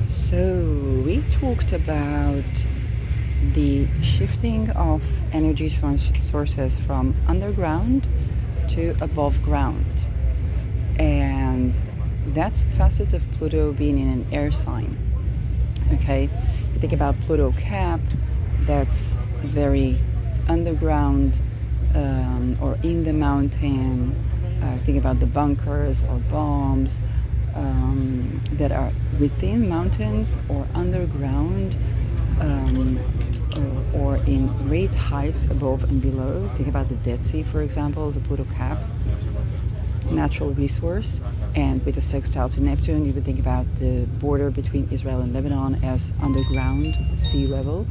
So we talked about the shifting of energy sources from underground to above ground. And that's a facet of Pluto being in an air sign. Okay, if you think about Pluto Cap, that's very underground or in the mountain. Think about the bunkers or bombs that are within mountains or underground, or in great heights above and below. Think about the Dead Sea, for example, as a Pluto Cap natural resource. And with the sextile to Neptune, you would think about the border between Israel and Lebanon as underground sea level.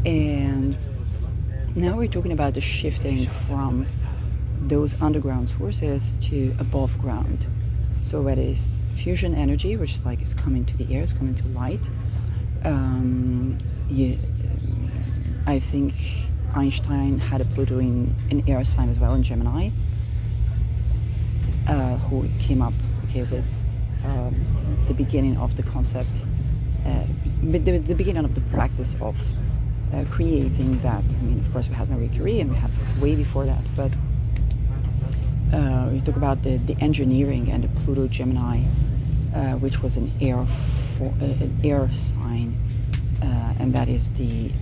And now we're talking about the shifting from those underground sources to above ground. So that is fusion energy, which is like it's coming to the air, it's coming to light. I think Einstein had a Pluto in an air sign as well, in Gemini, who came up with the beginning of the concept, the beginning of the practice of creating that. I mean, of course, we had Marie Curie and we had way before that, but we talk about the engineering and the Pluto Gemini, which was an air sign, and that is the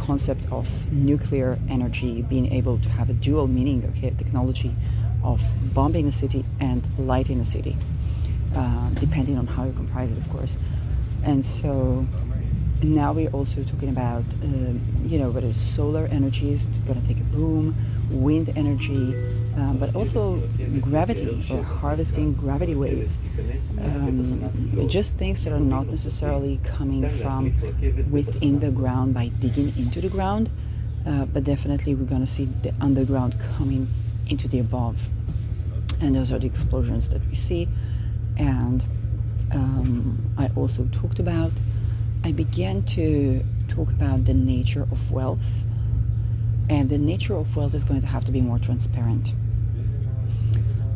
concept of nuclear energy being able to have a dual meaning. Technology of bombing a city and lighting a city, depending on how you comprise it, of course. And so now we're also talking about, whether it's solar energy is going to take a boom, wind energy, but also gravity, or harvesting gravity waves. Just things that are not necessarily coming from within the ground by digging into the ground, but definitely we're going to see the underground coming into the above. And those are the explosions that we see. And I also I began to talk about the nature of wealth. And the nature of wealth is going to have to be more transparent.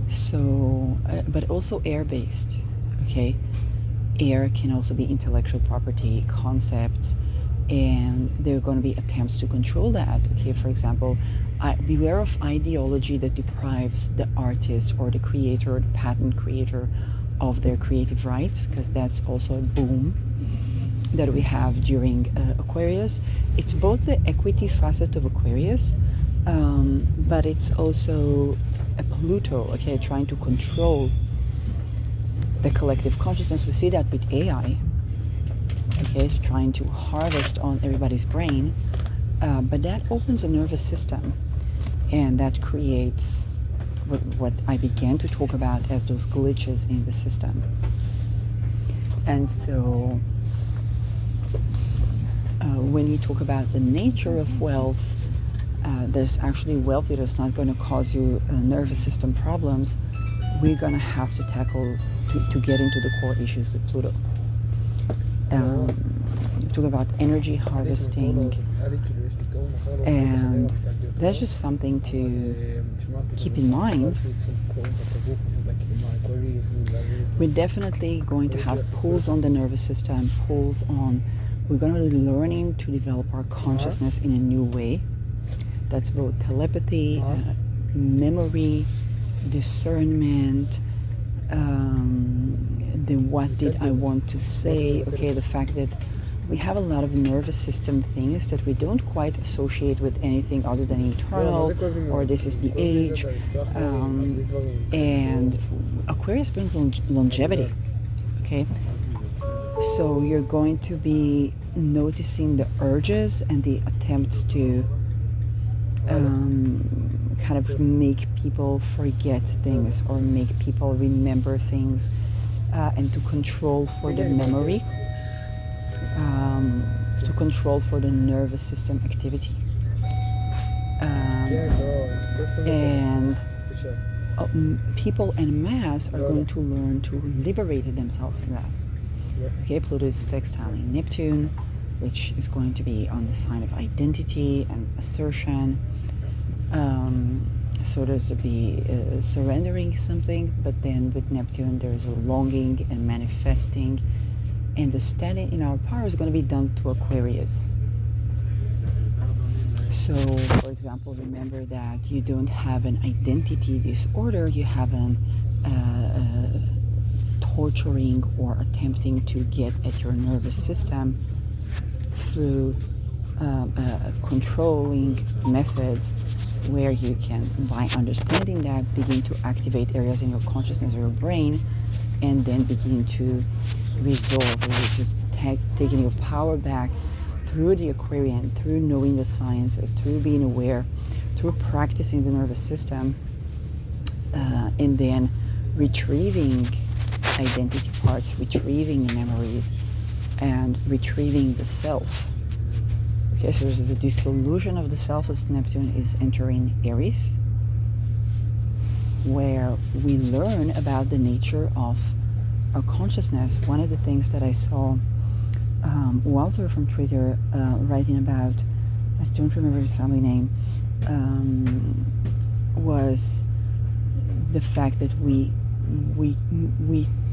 So, but also air-based, okay? Air can also be intellectual property, concepts, and there are going to be attempts to control that, okay? For example, beware of ideology that deprives the artist or the creator, the patent creator, of their creative rights, because that's also a boom that we have during Aquarius. It's both the equity facet of Aquarius, but it's also a Pluto, okay, trying to control the collective consciousness. We see that with AI, okay, trying to harvest on everybody's brain, but that opens the nervous system, and that creates what I began to talk about as those glitches in the system. And so when you talk about the nature of wealth, there's actually wealth that is not going to cause you nervous system problems. We're going to have to tackle to get into the core issues with Pluto. Talk about energy harvesting, and that's just something to keep in mind. We're definitely going to have pulls on the nervous system, we're going to be learning to develop our consciousness in a new way. That's both telepathy, memory, discernment, the what did I want to say, okay, the fact that we have a lot of nervous system things that we don't quite associate with anything other than internal, or this is the age, and Aquarius brings longevity, okay? So you're going to be noticing the urges and the attempts to kind of make people forget things or make people remember things, and to control for the memory, to control for the nervous system activity. And people en masse are going to learn to liberate themselves from that. Okay, Pluto is sextiling Neptune, which is going to be on the sign of identity and assertion. So there's the surrendering something, but then with Neptune there's a longing and manifesting and the standing in our power is going to be done to Aquarius. So, for example, remember that you don't have an identity disorder, you have an torturing or attempting to get at your nervous system through controlling methods where you can, by understanding that, begin to activate areas in your consciousness or your brain, and then begin to resolve, which is taking your power back through the Aquarian, through knowing the sciences, through being aware, through practicing the nervous system, and then retrieving identity parts, retrieving memories, and retrieving the self. Okay, so there's the dissolution of the self as Neptune is entering Aries, where we learn about the nature of our consciousness. One of the things that I saw Walter from Twitter writing about, I don't remember his family name, was the fact that we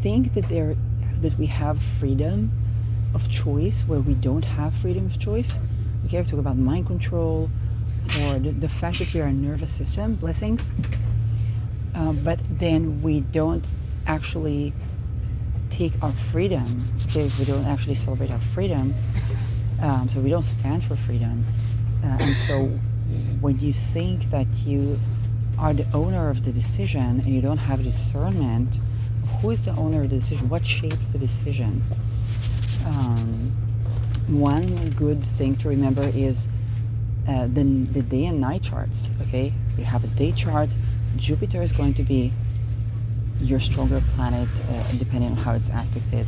think that we have freedom of choice where we don't have freedom of choice. Okay, I talk about mind control or the fact that we are a nervous system, blessings, but then we don't actually take our freedom. Okay, we don't actually celebrate our freedom, so we don't stand for freedom. And so when you think that you are the owner of the decision and you don't have discernment, who is the owner of the decision? What shapes the decision? One good thing to remember is the day and night charts. Okay, you have a day chart. Jupiter is going to be your stronger planet, depending on how it's aspected,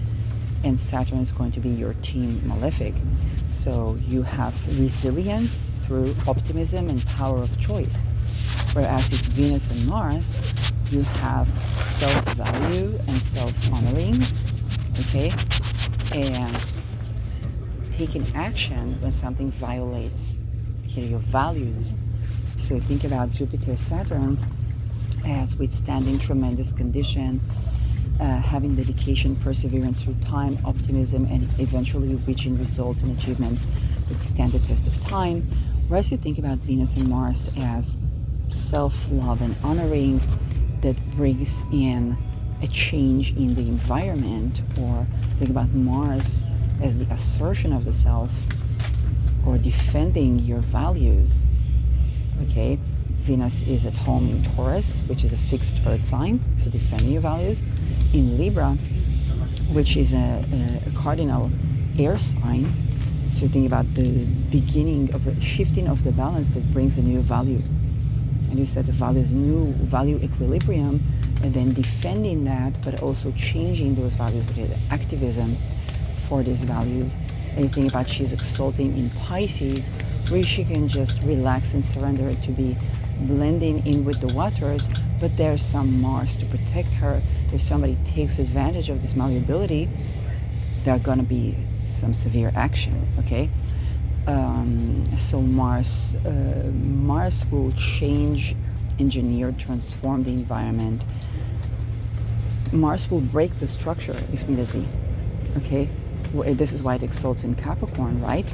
and Saturn is going to be your team malefic. So you have resilience through optimism and power of choice, whereas it's Venus and Mars, you have self-value and self-honoring, okay, and taking action when something violates your values. So think about Jupiter, Saturn as withstanding tremendous conditions, having dedication, perseverance through time, optimism, and eventually reaching results and achievements that stand the test of time. Whereas you think about Venus and Mars as self-love and honoring that brings in a change in the environment, or think about Mars as the assertion of the self or defending your values. Okay, Venus is at home in Taurus, which is a fixed earth sign, so defending your values. In Libra, which is a cardinal air sign, so think about the beginning of the shifting of the balance that brings a new value, a new set of values, new value equilibrium, and then defending that, but also changing those values with activism for these values. And you think about she's exalting in Pisces, where she can just relax and surrender to be blending in with the waters, but there's some Mars to protect her. If somebody takes advantage of this malleability, there are going to be some severe action, okay? So Mars will change, engineer, transform the environment. Mars will break the structure if needed be, okay? This is why it exalts in Capricorn, right?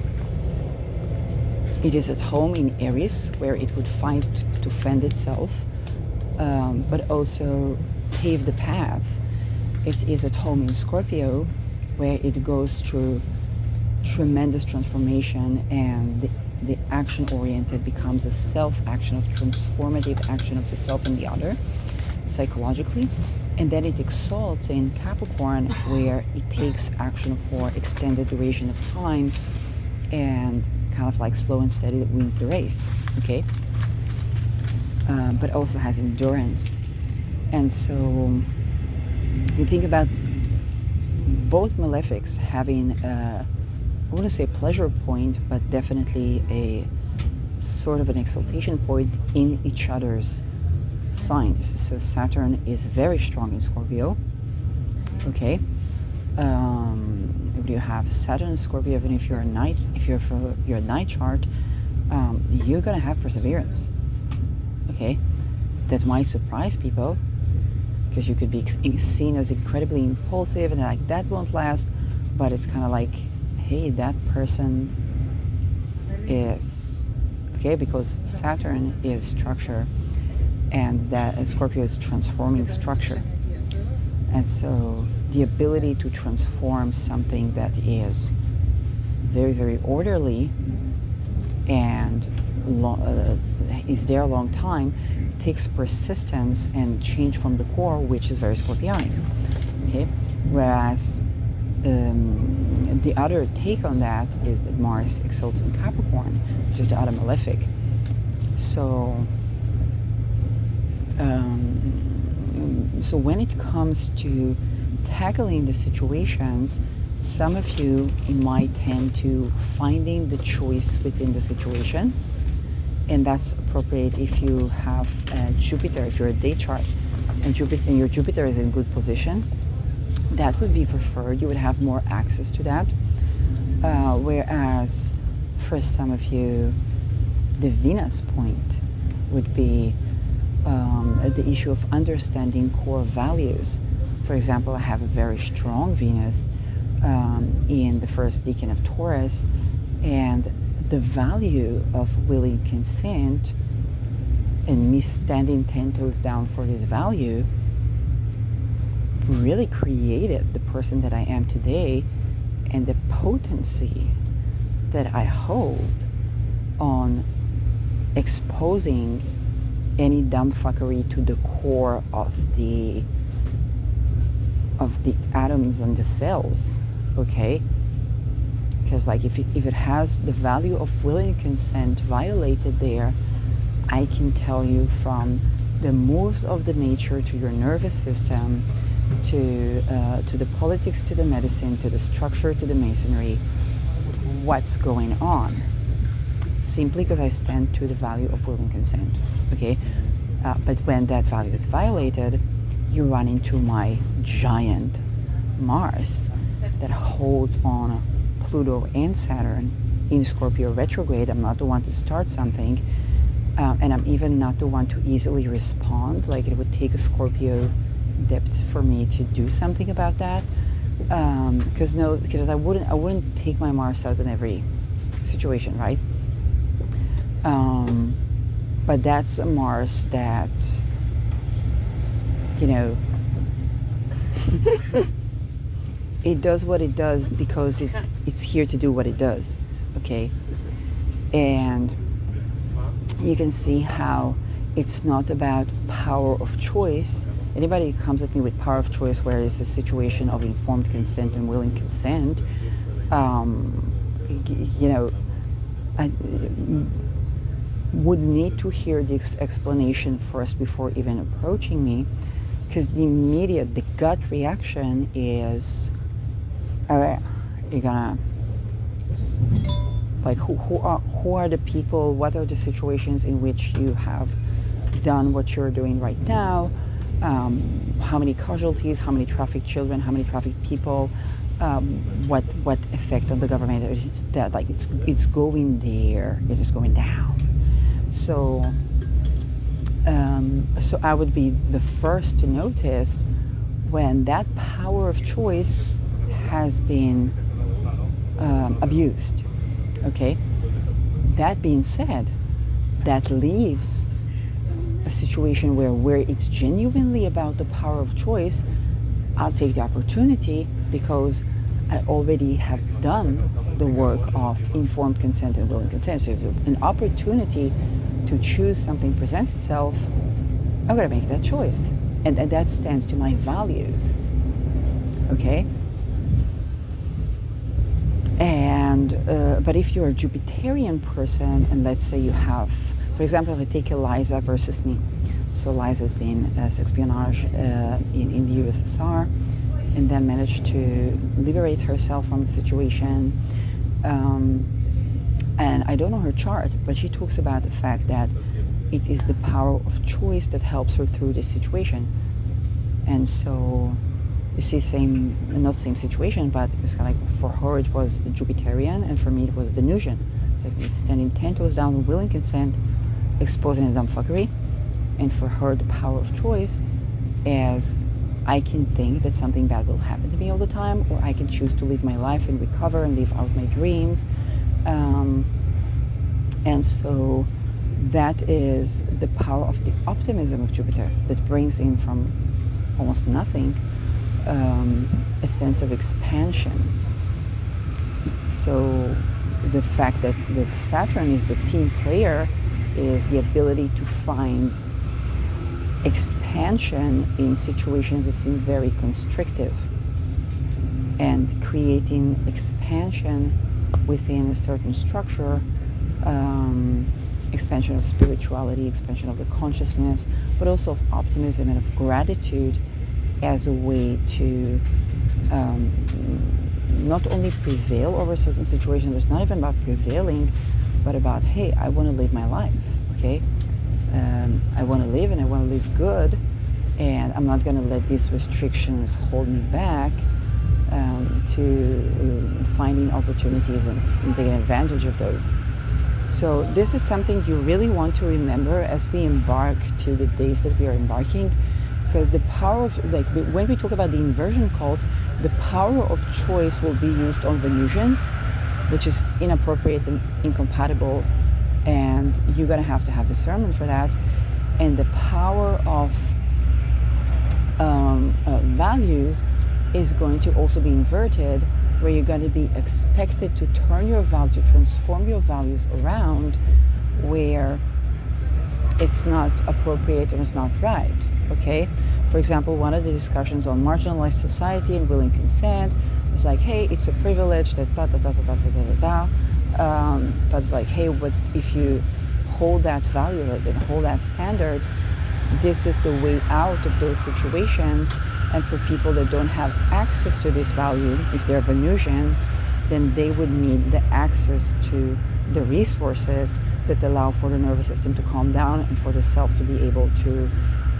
It is at home in Aries, where it would fight to fend itself, but also pave the path. It is at home in Scorpio, where it goes through tremendous transformation, and the action-oriented becomes a self-action, of transformative action of the self and the other, psychologically. And then it exalts in Capricorn, where it takes action for extended duration of time and kind of like slow and steady that wins the race, okay? But also has endurance. And so you think about both malefics having, I wouldn't say a pleasure point, but definitely a sort of an exaltation point in each other's signs. So Saturn is very strong in Scorpio, okay? You have Saturn and Scorpio, even if you're your night chart, you're gonna have perseverance, okay? That might surprise people, because you could be seen as incredibly impulsive and like that won't last, but it's kind of like, hey, that person is okay, because Saturn is structure, and that Scorpio is transforming structure. And so the ability to transform something that is very, very orderly and is there a long time takes persistence and change from the core, which is very Scorpionic. Okay, whereas the other take on that is that Mars exalts in Capricorn, which is the other malefic. So so when it comes to tackling the situations, some of you might tend to finding the choice within the situation, and that's appropriate if you have Jupiter, if you're a day chart, and your Jupiter is in good position. That would be preferred. You would have more access to that. Whereas for some of you, the Venus point would be the issue of understanding core values. For example, I have a very strong Venus in the first decan of Taurus, and the value of willing consent and me standing 10 toes down for this value really created the person that I am today, and the potency that I hold on exposing any dumb fuckery to the core of the atoms and the cells. Okay, because like if it has the value of willing consent violated there, I can tell you from the moves of the nature to your nervous system, to the politics, to the medicine, to the structure, to the masonry, what's going on, simply because I stand to the value of willing consent. Okay, but when that value is violated, you run into my giant Mars that holds on Pluto and Saturn in Scorpio retrograde. I'm not the one to start something, and I'm even not the one to easily respond. Like, it would take a Scorpio depth for me to do something about that, because I wouldn't take my Mars out in every situation, right? But that's a Mars that, you know, it does what it does because it's here to do what it does, okay? And you can see how it's not about power of choice. Anybody who comes at me with power of choice where it's a situation of informed consent and willing consent, you know, I would need to hear the explanation first before even approaching me, because the gut reaction is, all right, you're gonna, like, who are the people, what are the situations in which you have done what you're doing right now, how many casualties, how many trafficked children, how many trafficked people, what effect on the government, that, like, it's going there, it is going down. So I would be the first to notice when that power of choice has been abused. Okay. That being said, that leaves a situation where it's genuinely about the power of choice. I'll take the opportunity because I already have done the work of informed consent and willing consent. So if an opportunity to choose something presents itself, I'm going to make that choice. And that stands to my values. Okay? And, but if you're a Jupiterian person, and let's say you have, for example, if I take Eliza versus me. So Eliza's been espionage in the USSR, and then managed to liberate herself from the situation. And I don't know her chart, but she talks about the fact that it is the power of choice that helps her through this situation. And so you see, not same situation, but it's kind of like, for her it was Jupiterian, and for me it was Venusian. It's like standing 10 toes down, willing consent, exposing a dumb fuckery. And for her, the power of choice is I can think that something bad will happen to me all the time, or I can choose to live my life and recover and live out my dreams. And so that is the power of the optimism of Jupiter, that brings in from almost nothing a sense of expansion. So the fact that Saturn is the team player is the ability to find expansion in situations that seem very constrictive, and creating expansion within a certain structure, expansion of spirituality, expansion of the consciousness, but also of optimism and of gratitude as a way to not only prevail over certain situations. It's not even about prevailing, but about, hey, I want to live my life, okay? I want to live, and I want to live good, and I'm not going to let these restrictions hold me back to finding opportunities and taking advantage of those. So this is something you really want to remember as we embark to the days that we are embarking, because the power of, like, when we talk about the inversion cults, the power of choice will be used on Venusians, which is inappropriate and incompatible, and you're going to have discernment for that. And the power of values is going to also be inverted, where you're going to be expected to turn your values, to transform your values around where it's not appropriate or it's not right, okay? For example, one of the discussions on marginalized society and willing consent is like, hey, it's a privilege that but it's like, hey, but if you hold that value and hold that standard, this is the way out of those situations. And for people that don't have access to this value, if they're Venusian, then they would need the access to the resources that allow for the nervous system to calm down and for the self to be able to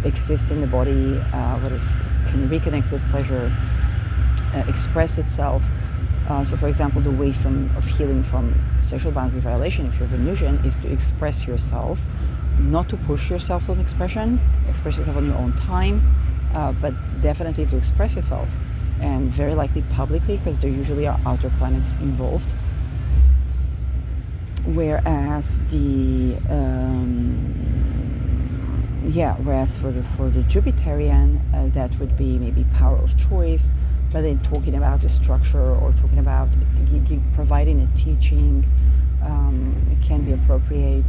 exist in the body, can reconnect with pleasure, express itself. So for example, the way of healing from sexual boundary violation, if you're Venusian, is to express yourself, not to push yourself on expression, express yourself on your own time, but definitely to express yourself, and very likely publicly, because there usually are outer planets involved. Whereas for the Jupiterian, that would be maybe power of choice, but then talking about the structure or talking about providing a teaching, it can be appropriate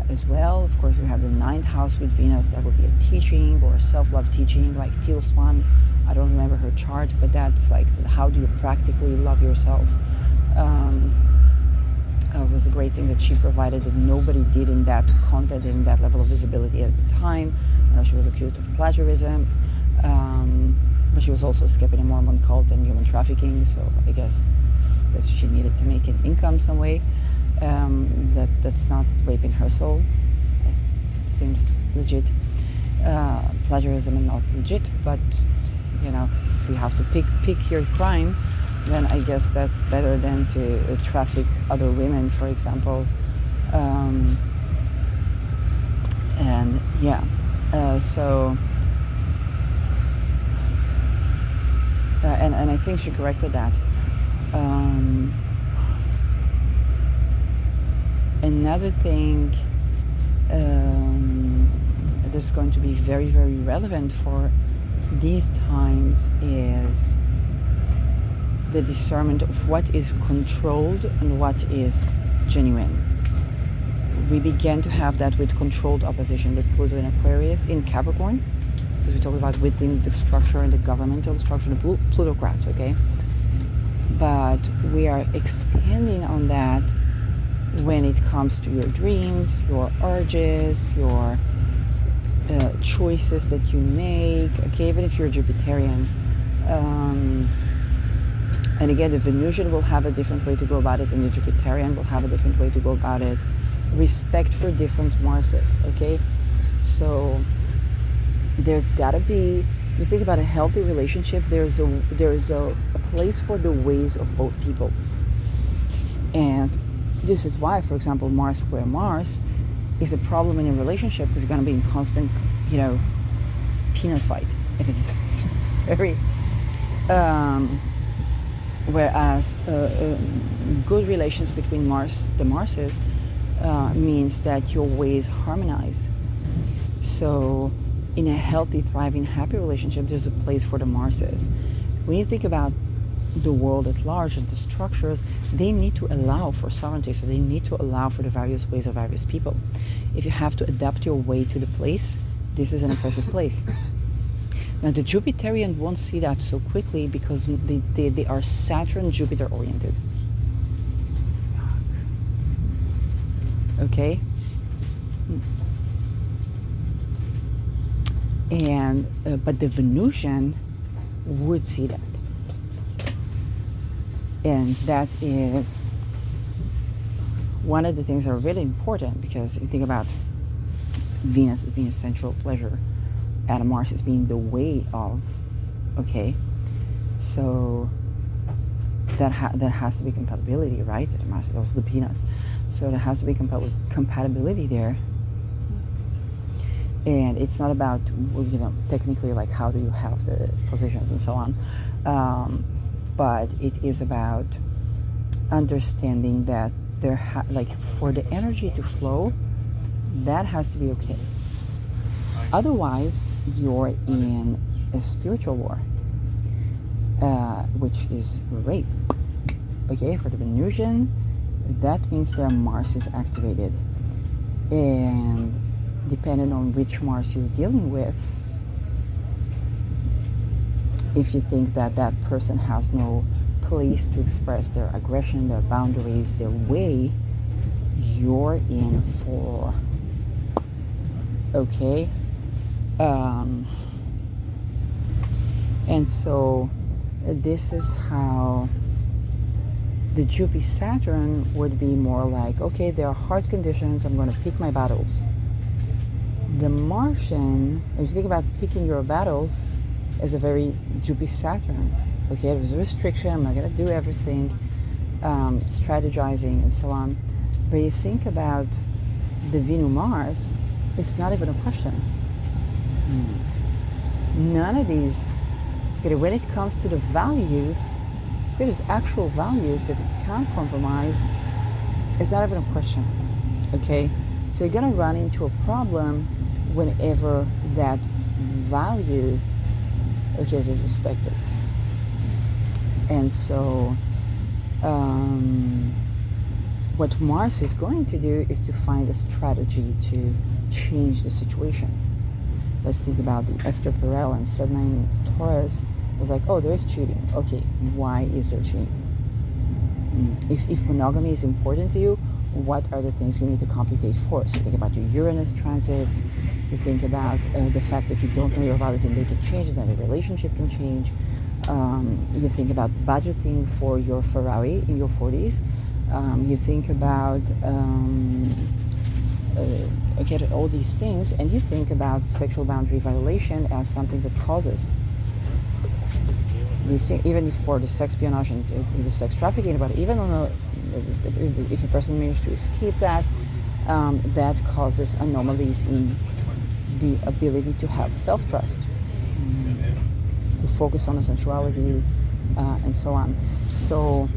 as well. Of course, we have the 9th house with Venus. That would be a teaching or a self-love teaching, like Teal Swan. I don't remember her chart, but that's like, how do you practically love yourself? Was a great thing that she provided that nobody did in that content, in that level of visibility at the time. I know she was accused of plagiarism, but she was also escaping a Mormon cult and human trafficking, so I guess that she needed to make an income some way. That's not raping her soul. Seems legit. Plagiarism is not legit, but if you have to pick your crime, then I guess that's better than to traffic other women, for example. And I think she corrected that. Another thing that's going to be very, very relevant for these times is the discernment of what is controlled and what is genuine. We began to have that with controlled opposition with Pluto in Aquarius, in Capricorn, because we talked about within the structure and the governmental structure, the plutocrats, okay? But we are expanding on that when it comes to your dreams, your urges, your choices that you make, okay? Even if you're a Jupiterian. And again, the Venusian will have a different way to go about it, and the Jupiterian will have a different way to go about it. Respect for different Marses, okay? So there's gotta be, you think about a healthy relationship, there's a place for the ways of both people. And this is why, for example, Mars square Mars is a problem in a relationship, because you're gonna be in constant, penis fight. It is very, whereas good relations between the Marses means that your ways harmonize. So in a healthy, thriving, happy relationship, there's a place for the Marses. When you think about the world at large and the structures, they need to allow for sovereignty, so they need to allow for the various ways of various people. If you have to adapt your way to the place, this is an oppressive place. Now the Jupiterian won't see that so quickly because they are Saturn-Jupiter oriented. Okay? And but the Venusian would see that. And that is one of the things that are really important, because if you think about Venus as being a sensual pleasure and Mars as being the way of, okay, so that has to be compatibility, right? Mars is also the penis, so there has to be compatibility there. And it's not about, technically, like how do you have the positions and so on, but it is about understanding that for the energy to flow, that has to be okay. Otherwise, you're in a spiritual war, which is rape. Okay, for the Venusian, that means their Mars is activated, and depending on which Mars you're dealing with, if you think that that person has no place to express their aggression, their boundaries, their way, you're in for, okay? And so this is how the Jupiter-Saturn would be more like, okay, there are hard conditions, I'm going to pick my battles. The Martian, if you think about picking your battles, is a very Jupiter-Saturn. Okay, there's a restriction, I'm not going to do everything, strategizing and so on. But you think about the Venus-Mars, it's not even a question. None of these, when it comes to the values, there's actual values that you can't compromise, it's not even a question. Okay, so you're going to run into a problem whenever that value, okay, is respected. And so what Mars is going to do is to find a strategy to change the situation. Let's think about the Esther Perel and Saturn Taurus. It was like, oh, there is cheating. Okay, why is there cheating? If monogamy is important to you, what are the things you need to compensate for? So you think about your Uranus transits, you think about the fact that you don't know your values and they can change, and then a relationship can change. You think about budgeting for your Ferrari in your 40s. You think about all these things, and you think about sexual boundary violation as something that causes these things, even for the sex espionage and the sex trafficking. But even on if a person managed to escape that, that causes anomalies in the ability to have self-trust, to focus on the sensuality, and so on. So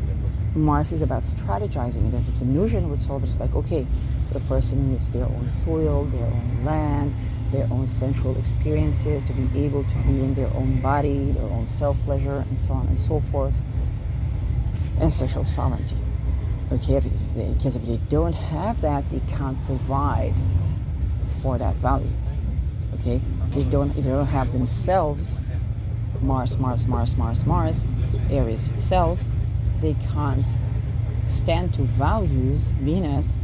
Mars is about strategizing, and the Venusian would solve it. It's like, okay, the person needs their own soil, their own land, their own sensual experiences, to be able to be in their own body, their own self-pleasure, and so on and so forth, and sexual sovereignty. Okay, because if they don't have that, they can't provide for that value. Okay, if they don't have themselves, Mars, Aries self, they can't stand to values, Venus,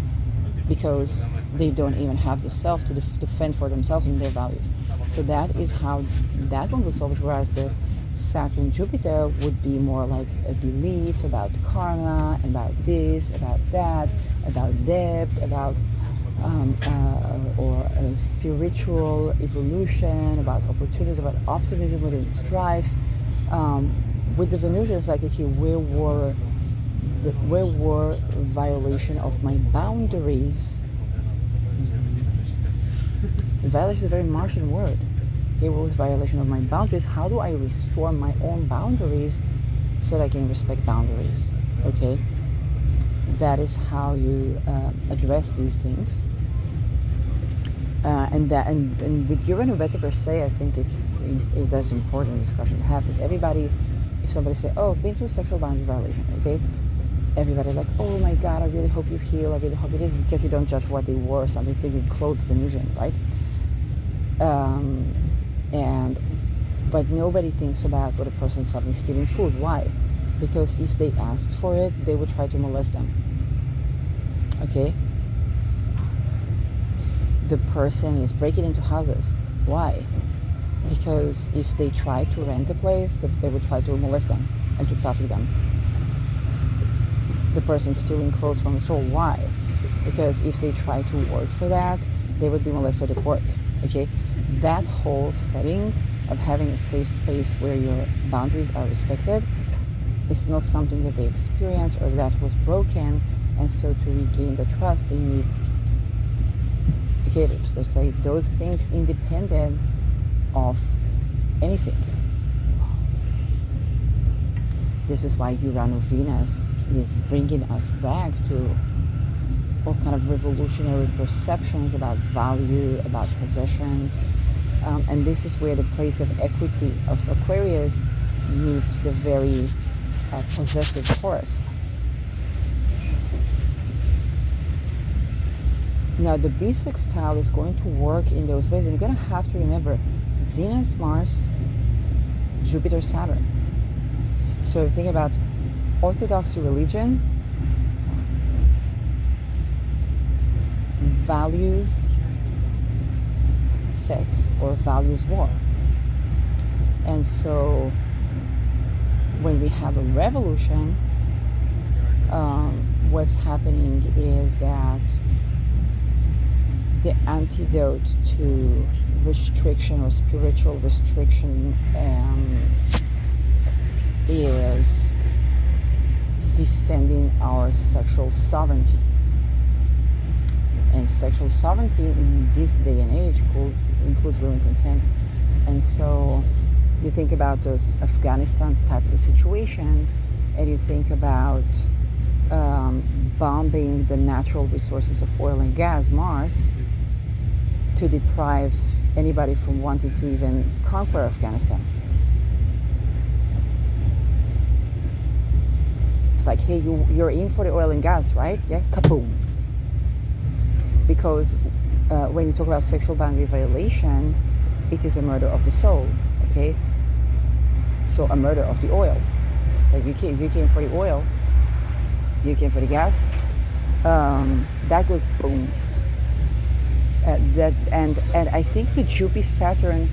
because they don't even have the self to defend for themselves and their values. So that is how that one would solve it, whereas the Saturn Jupiter would be more like a belief about karma, about this, about that, about debt, about or spiritual evolution, about opportunities, about optimism within strife. With the Venusian, it's like, okay, where were violation of my boundaries? Violation is a very Martian word. okay, what was violation of my boundaries? How do I restore my own boundaries so that I can respect boundaries? Okay, that is how you address these things. And with your venupiter per se, I think it's as important discussion to have, because everybody, if somebody say, oh, I've been through sexual boundary violation, okay, everybody like, oh my God, I really hope you heal, I really hope it is, because you don't judge what they wore or something, thinking clothed Venusian, right? But nobody thinks about what a person suddenly stealing food. Why? Because if they asked for it, they would try to molest them. Okay? The person is breaking into houses. Why? Because if they try to rent a place, they would try to molest them and to traffic them. The person stealing clothes from the store. Why? Because if they try to work for that, they would be molested at work. Okay? That whole setting of having a safe space where your boundaries are respected is not something that they experience or that was broken, and so to regain the trust, they need educators. They say those things independent of anything. This is why Uranus-Venus is bringing us back to all kind of revolutionary perceptions about value, about possessions, and this is where the place of equity of Aquarius meets the very possessive Taurus. Now the B-sextile is going to work in those ways, and you're going to have to remember Venus, Mars, Jupiter, Saturn. So if you think about Orthodoxy religion, values sex or values war. And so when we have a revolution, what's happening is that the antidote to restriction or spiritual restriction is defending our sexual sovereignty. And sexual sovereignty in this day and age includes will and consent. And so you think about this Afghanistan type of a situation, and you think about bombing the natural resources of oil and gas, Mars, to deprive anybody from wanting to even conquer Afghanistan. It's like, hey, you're in for the oil and gas, right? Yeah, kaboom. Because when you talk about sexual boundary violation, it is a murder of the soul, okay? So a murder of the oil. Like you came for the oil, you came for the gas, that goes boom. And I think the Jupiter Saturn,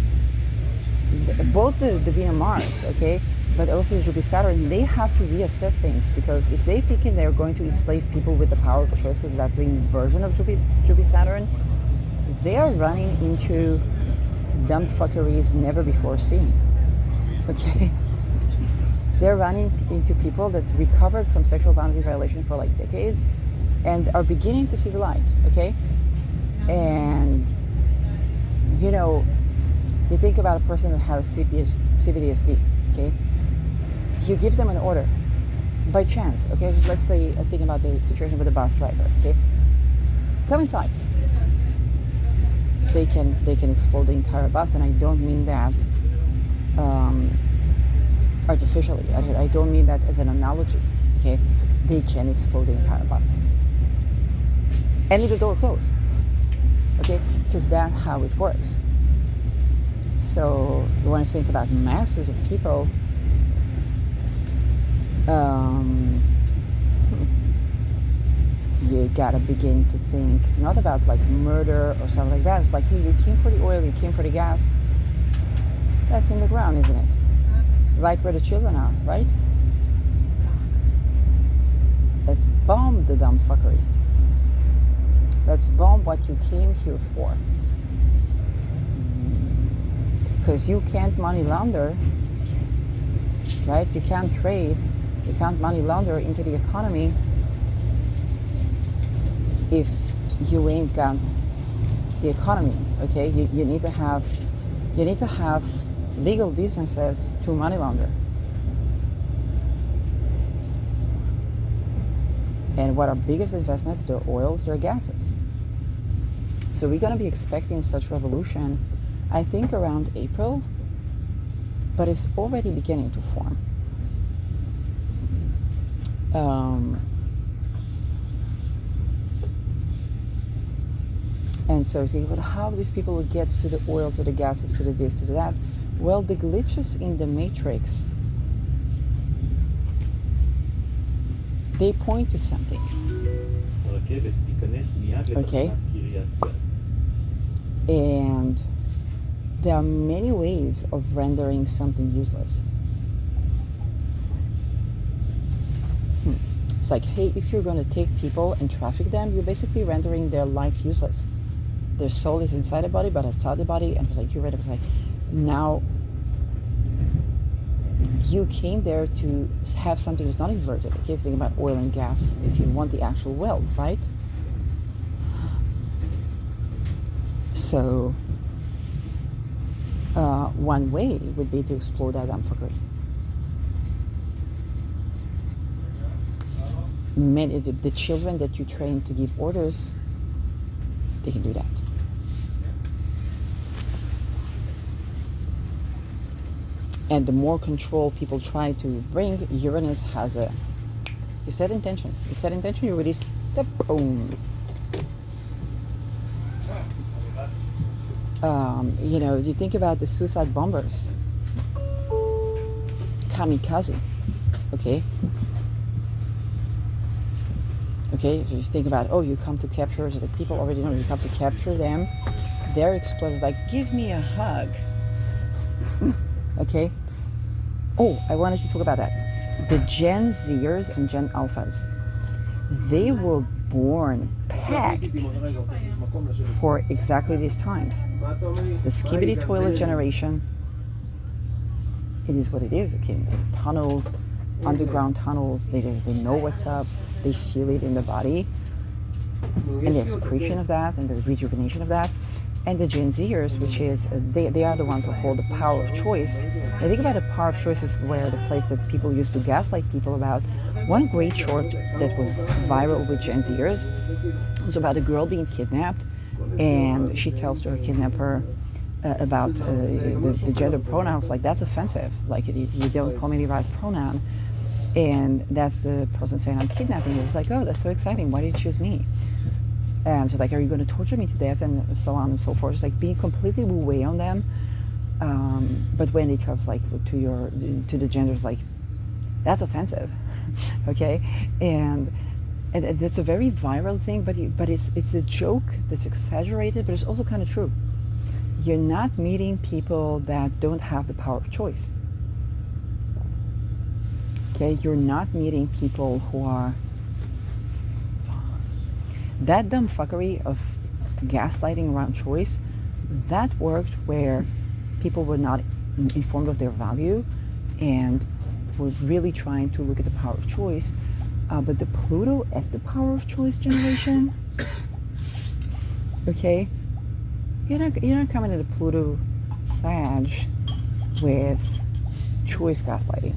both the Venus Mars, okay, but also the Jupiter Saturn, they have to reassess things, because if they think they're going to enslave people with the power of choice, because that's the inversion of Jupiter Saturn, they are running into dumb fuckeries never before seen. Okay, they're running into people that recovered from sexual boundary violation for like decades and are beginning to see the light. Okay, and you know, you think about a person that has CPTSD. Okay, you give them an order by chance. Okay, just let's say I think about the situation with the bus driver. Okay, come inside. They can explode the entire bus, and I don't mean that artificially. I don't mean that as an analogy. Okay, they can explode the entire bus, and leave the door closed. Okay, because that's how it works. So you want to think about masses of people. You gotta begin to think not about like murder or something like that. It's like, hey, you came for the oil, you came for the gas. That's in the ground, isn't it? Right where the children are, right? Let's bomb the dumb fuckery. Let's bomb what you came here for. Because you can't money launder, right? You can't trade, you can't money launder into the economy if you ain't got the economy, okay? You need to have You need to have legal businesses to money launder. And what are biggest investments? Their oils, their gases. So we're going to be expecting such revolution, I think, around April, but it's already beginning to form. And so think about how these people would get to the oil, to the gases, to the this, to the that. Well, the glitches in the matrix, they point to something. Okay. And there are many ways of rendering something useless. It's like, hey, if you're going to take people and traffic them, you're basically rendering their life useless. Their soul is inside the body, but outside the body, and it's like you're ready. It's like, now you came there to have something that's not inverted. Okay, if you think about oil and gas, if you want the actual wealth, right? So one way would be to explore that damn fuckery. Many the children that you train to give orders, they can do that. And the more control people try to bring, Uranus has a, you set intention. You set intention, you release the boom. You know, you think about the suicide bombers, kamikaze, okay? Okay, if you think about, oh, you come to capture, so the people already know you come to capture them, they're exploders like, give me a hug. Okay? Oh, I wanted to talk about that. The Gen Zers and Gen Alphas, they were born packed for exactly these times. The skibbity toilet generation, it is what it is. Okay, tunnels, underground tunnels, they know what's up, they feel it in the body, and the excretion of that and the rejuvenation of that. And the Gen Zers, which is, they are the ones who hold the power of choice. I think about the power of choice is where the place that people used to gaslight people about. One great short that was viral with Gen Zers was about a girl being kidnapped, and she tells to her kidnapper about the gender pronouns, like, that's offensive, like, you don't call me the right pronoun. And that's the person saying, I'm kidnapping you. It's like, oh, that's so exciting, why did you choose me? And so like, are you going to torture me to death, and so on and so forth. It's like being completely wu-wei on them. But when it comes like to the genders, like, that's offensive. Okay, and that's a very viral thing, but it's a joke that's exaggerated, but it's also kind of true. You're not meeting people that don't have the power of choice. Okay, you're not meeting people who are that dumb fuckery of gaslighting around choice. That worked where people were not informed of their value and were really trying to look at the power of choice. But the Pluto at the power of choice generation, okay, you're not coming into Pluto Sag with choice gaslighting.